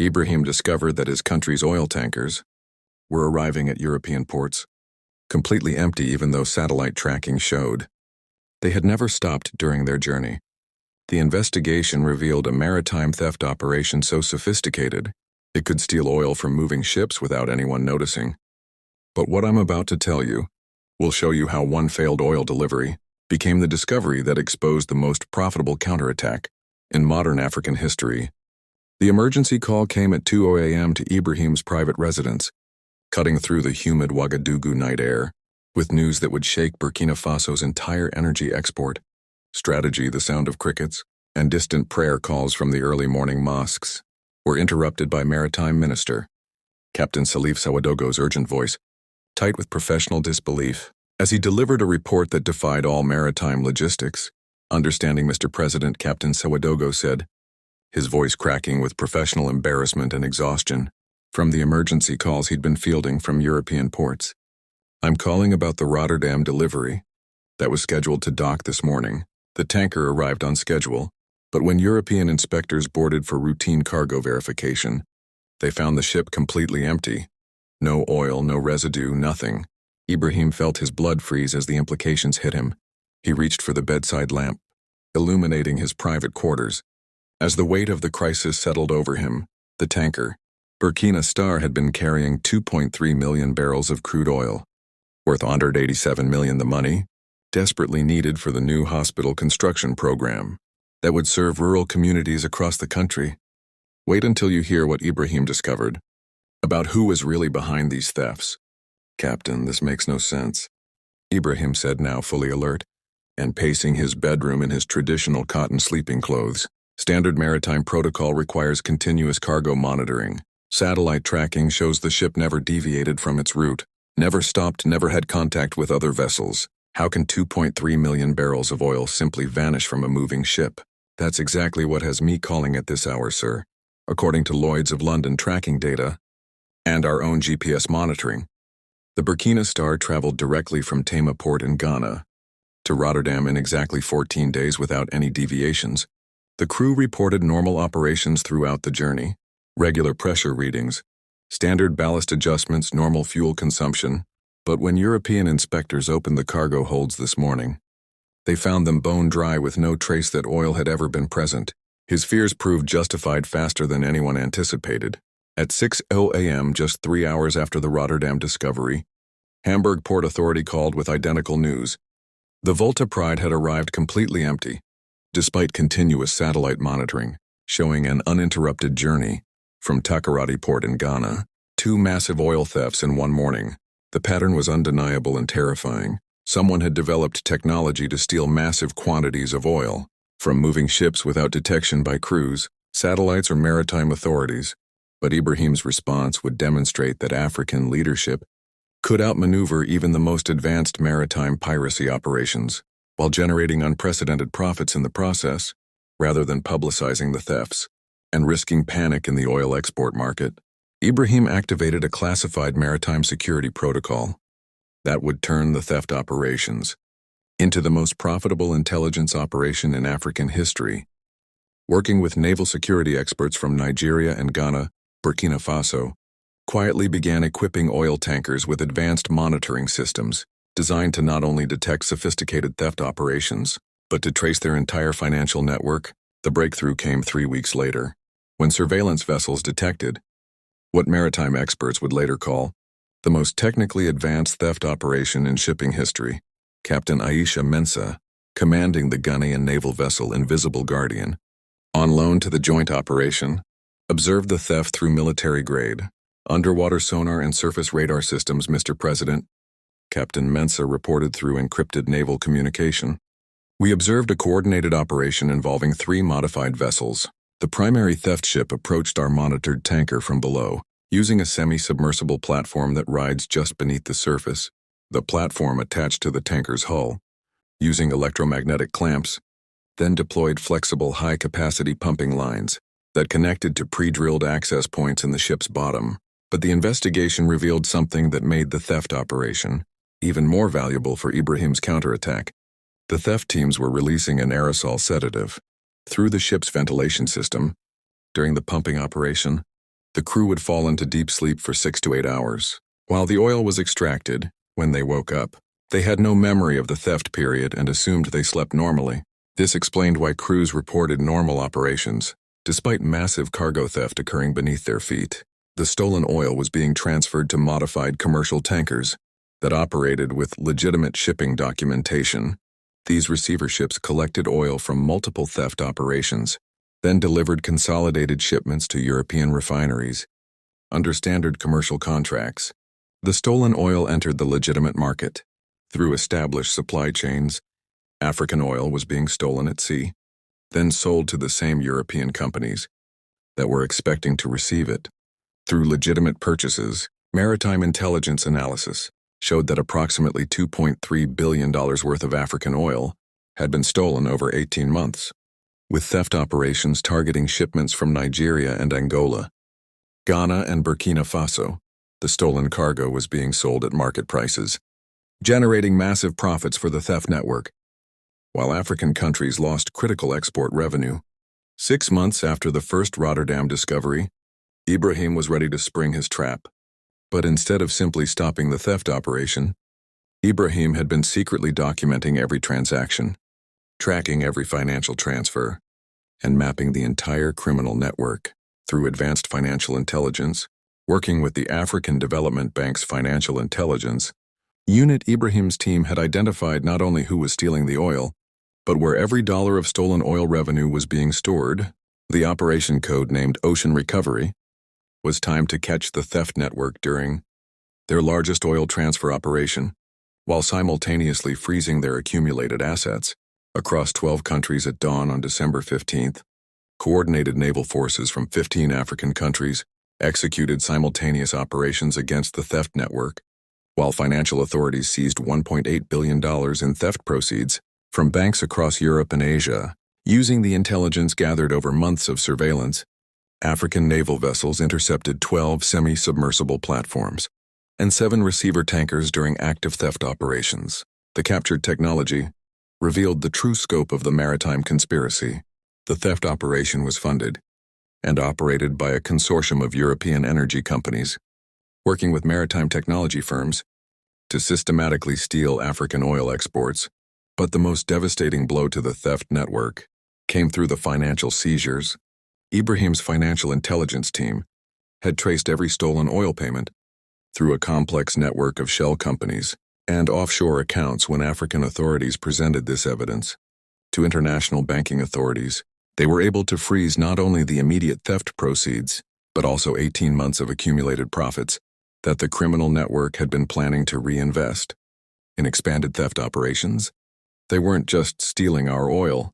Ibrahim discovered that his country's oil tankers were arriving at European ports, completely empty even though satellite tracking showed they had never stopped during their journey. The investigation revealed a maritime theft operation so sophisticated it could steal oil from moving ships without anyone noticing. But what I'm about to tell you will show you how one failed oil delivery became the discovery that exposed the most profitable counterattack in modern African history. The emergency call came at 2:00 a.m. to Ibrahim's private residence, cutting through the humid Ouagadougou night air, with news that would shake Burkina Faso's entire energy export strategy. The sound of crickets and distant prayer calls from the early morning mosques were interrupted by Maritime Minister Captain Salif Sawadogo's urgent voice, tight with professional disbelief, as he delivered a report that defied all maritime logistics. Understanding, Mr. President, Captain Sawadogo said, his voice cracking with professional embarrassment and exhaustion from the emergency calls he'd been fielding from European ports. I'm calling about the Rotterdam delivery that was scheduled to dock this morning. The tanker arrived on schedule, but when European inspectors boarded for routine cargo verification, they found the ship completely empty. No oil, no residue, nothing. Ibrahim felt his blood freeze as the implications hit him. He reached for the bedside lamp, illuminating his private quarters. As the weight of the crisis settled over him, the tanker, Burkina Star, had been carrying 2.3 million barrels of crude oil, worth $187 million, the money desperately needed for the new hospital construction program that would serve rural communities across the country. Wait until you hear what Ibrahim discovered about who was really behind these thefts. Captain, this makes no sense, Ibrahim said, now fully alert and pacing his bedroom in his traditional cotton sleeping clothes. Standard maritime protocol requires continuous cargo monitoring. Satellite tracking shows the ship never deviated from its route, never stopped, never had contact with other vessels. How can 2.3 million barrels of oil simply vanish from a moving ship? That's exactly what has me calling at this hour, sir. According to Lloyd's of London tracking data and our own GPS monitoring, the Burkina Star traveled directly from Tema port in Ghana to Rotterdam in exactly 14 days without any deviations. The crew reported normal operations throughout the journey, regular pressure readings, standard ballast adjustments, normal fuel consumption. But when European inspectors opened the cargo holds this morning, they found them bone dry with no trace that oil had ever been present. His fears proved justified faster than anyone anticipated. At 6:00 a.m., just 3 hours after the Rotterdam discovery, Hamburg Port Authority called with identical news. The Volta Pride had arrived completely empty, despite continuous satellite monitoring, showing an uninterrupted journey from Takoradi Port in Ghana. 2 massive oil thefts in one morning. The pattern was undeniable and terrifying. Someone had developed technology to steal massive quantities of oil from moving ships without detection by crews, satellites, or maritime authorities. But Ibrahim's response would demonstrate that African leadership could outmaneuver even the most advanced maritime piracy operations, while generating unprecedented profits in the process, rather than publicizing the thefts and risking panic in the oil export market. Ibrahim activated a classified maritime security protocol that would turn the theft operations into the most profitable intelligence operation in African history. Working with naval security experts from Nigeria and Ghana, Burkina Faso quietly began equipping oil tankers with advanced monitoring systems designed to not only detect sophisticated theft operations, but to trace their entire financial network. The breakthrough came 3 weeks later, when surveillance vessels detected what maritime experts would later call the most technically advanced theft operation in shipping history. Captain Aisha Mensa, commanding the Ghanaian naval vessel Invisible Guardian, on loan to the joint operation, observed the theft through military-grade underwater sonar and surface radar systems. Mr. President, Captain Mensa reported through encrypted naval communication. We observed a coordinated operation involving 3 modified vessels. The primary theft ship approached our monitored tanker from below, using a semi-submersible platform that rides just beneath the surface. The platform attached to the tanker's hull, using electromagnetic clamps, then deployed flexible high-capacity pumping lines that connected to pre-drilled access points in the ship's bottom. But the investigation revealed something that made the theft operation even more valuable for Ibrahim's counterattack. The theft teams were releasing an aerosol sedative through the ship's ventilation system during the pumping operation. The crew would fall into deep sleep for 6 to 8 hours. While the oil was extracted, when they woke up, they had no memory of the theft period and assumed they slept normally. This explained why crews reported normal operations, despite massive cargo theft occurring beneath their feet. The stolen oil was being transferred to modified commercial tankers that operated with legitimate shipping documentation. These receiverships collected oil from multiple theft operations, then delivered consolidated shipments to European refineries. Under standard commercial contracts, the stolen oil entered the legitimate market. Through established supply chains, African oil was being stolen at sea, then sold to the same European companies that were expecting to receive it. Through legitimate purchases, maritime intelligence analysis showed that approximately $2.3 billion worth of African oil had been stolen over 18 months, with theft operations targeting shipments from Nigeria and Angola, Ghana and Burkina Faso. The stolen cargo was being sold at market prices, generating massive profits for the theft network, while African countries lost critical export revenue. 6 months after the first Rotterdam discovery, Ibrahim was ready to spring his trap. But instead of simply stopping the theft operation, Ibrahim had been secretly documenting every transaction, tracking every financial transfer, and mapping the entire criminal network. Through advanced financial intelligence, working with the African Development Bank's financial intelligence unit, Ibrahim's team had identified not only who was stealing the oil, but where every dollar of stolen oil revenue was being stored. The operation code, named Ocean Recovery, was timed to catch the theft network during their largest oil transfer operation, while simultaneously freezing their accumulated assets. Across 12 countries at dawn on December 15th, coordinated naval forces from 15 African countries executed simultaneous operations against the theft network, while financial authorities seized $1.8 billion in theft proceeds from banks across Europe and Asia. Using the intelligence gathered over months of surveillance, African naval vessels intercepted 12 semi-submersible platforms and 7 receiver tankers during active theft operations. The captured technology revealed the true scope of the maritime conspiracy. The theft operation was funded and operated by a consortium of European energy companies, working with maritime technology firms to systematically steal African oil exports. But the most devastating blow to the theft network came through the financial seizures. Ibrahim's financial intelligence team had traced every stolen oil payment through a complex network of shell companies and offshore accounts. When African authorities presented this evidence to international banking authorities, they were able to freeze not only the immediate theft proceeds, but also 18 months of accumulated profits that the criminal network had been planning to reinvest in expanded theft operations. They weren't just stealing our oil.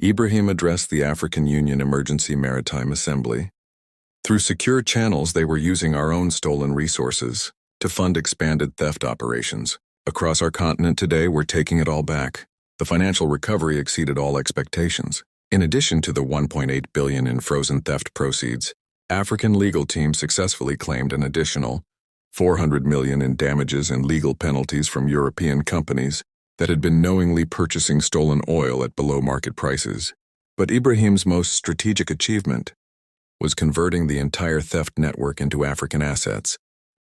Ibrahim addressed the African Union Emergency Maritime Assembly. Through secure channels, they were using our own stolen resources to fund expanded theft operations. Across our continent today, we're taking it all back. The financial recovery exceeded all expectations. In addition to the $1.8 billion in frozen theft proceeds, African legal teams successfully claimed an additional $400 million in damages and legal penalties from European companies that had been knowingly purchasing stolen oil at below-market prices. But Ibrahim's most strategic achievement was converting the entire theft network into African assets.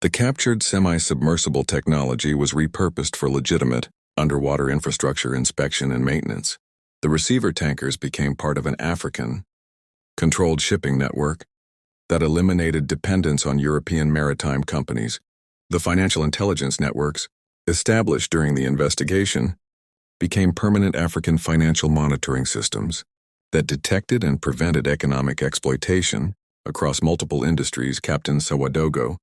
The captured semi-submersible technology was repurposed for legitimate underwater infrastructure inspection and maintenance. The receiver tankers became part of an African-controlled shipping network that eliminated dependence on European maritime companies. The financial intelligence networks, established during the investigation, became permanent African financial monitoring systems that detected and prevented economic exploitation across multiple industries. Captain Sawadogo,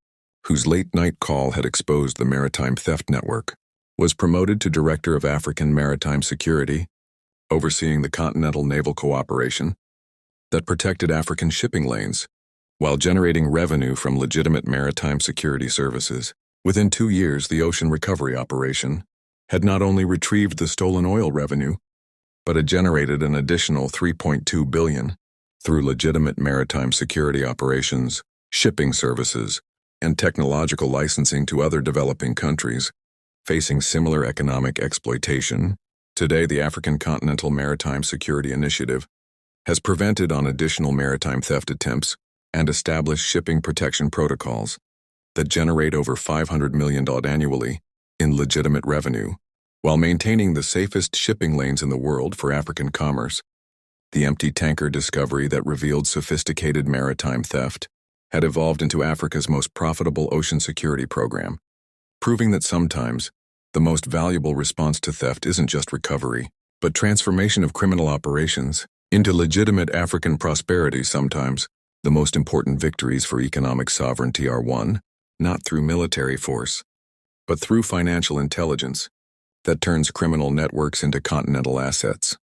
whose late-night call had exposed the maritime theft network, was promoted to Director of African Maritime Security, overseeing the continental naval cooperation that protected African shipping lanes while generating revenue from legitimate maritime security services. Within 2 years, the Ocean Recovery Operation had not only retrieved the stolen oil revenue, but had generated an additional $3.2 billion through legitimate maritime security operations, shipping services, and technological licensing to other developing countries facing similar economic exploitation. Today, the African Continental Maritime Security Initiative has prevented on additional maritime theft attempts and establish shipping protection protocols that generate over $500 million annually in legitimate revenue, while maintaining the safest shipping lanes in the world for African commerce. The empty tanker discovery that revealed sophisticated maritime theft had evolved into Africa's most profitable ocean security program, proving that sometimes the most valuable response to theft isn't just recovery, but transformation of criminal operations into legitimate African prosperity. Sometimes the most important victories for economic sovereignty are won, not through military force, but through financial intelligence that turns criminal networks into continental assets.